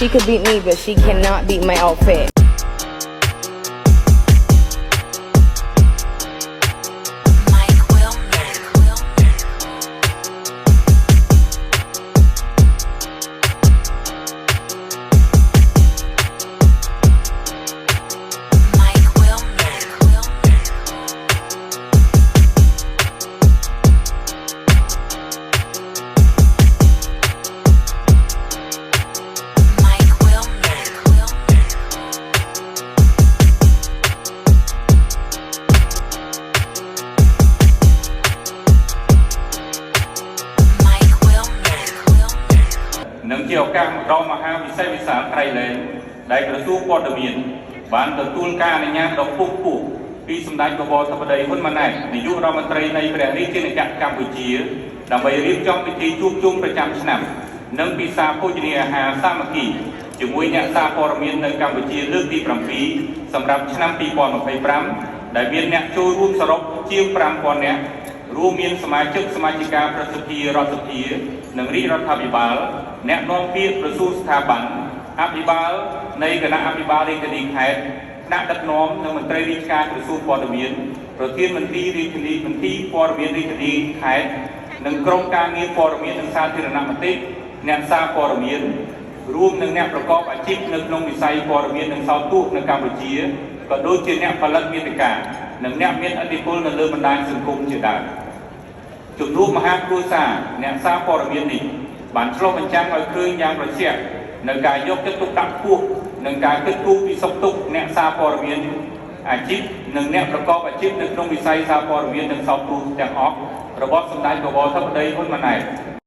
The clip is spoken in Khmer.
She could beat me, but she cannot beat my outfit. Nâng chiều cam rau mà ham vì xe vì sản thay lên đại cờ su qua đầm miền bán từ tuôn ca này nhang đọc phục vụ khi xâm đánh của bò thập đầy hơn mà này để giúp rau tây này về đi trên cạn Campuchia làm bày riêng trongพิธีជួបជុំប្រចាំឆ្នាំនិងពិសាភោជនីយអាហារសាមគ្គីជាមួយអ្នកសារព័ត៌មាននៅកម្ពុជាលើកទី7សម្រាប់ឆ្នាំ2025ដែលមានអ្នកចូលរួមសរុបជាង 5,000 នាក់រួមមានសមាជិកសមាជិកាប្រសិទ្ធិរដ្ឋសភានិងរាជរដ្ឋាភិបាលអ្នកនាំពាក្យក្រសួងស្ថាប័នអភិបាលនៃគណៈអភិបាលរាជធានីខេត្តថ្នាក់ដឹកនាំនិងមន្ត្រីរាជការក្រសួងព័ត៌មានប្រធានមន្ត្រីរាជធានីមន្ត្រីព័ត៌មានរាជធានីខេត្តនិងក្រុមការងារព័ត៌មាននិងសាធារណមតិអ្នកសារព័ត៌មានរួមនឹងអ្នកប្រកបអាជីពនៅក្នុងវិស័យព័ត៌មាននិងសោតទូកនៅកម្ពុជាក៏ដូចជាអ្នកផលិតមាតិកានិងអ្នកមានឥទ្ធិពលនៅលើបណ្ដាញសង្គមជាដើមជំនួបមហាគ្រួសារអ្នកសារព័ត៌មាននេះបានឆ្លុះបញ្ចាំងឲ្យឃើញយ៉ាងប្រឆាំងនៅការយកចិត្តទុកដាក់ខ្ពស់និងការគិតគូរពីសុខទុក្ខអ្នកសារព័ត៌មានអាជីពនិងអ្នកប្រកបអាជីពនៅក្នុងវិស័យសារព័ត៌មាននិងសោតទូកទាំងអស់របស់សម្ដេចបវរធិបតីហ៊ុនម៉ាណែត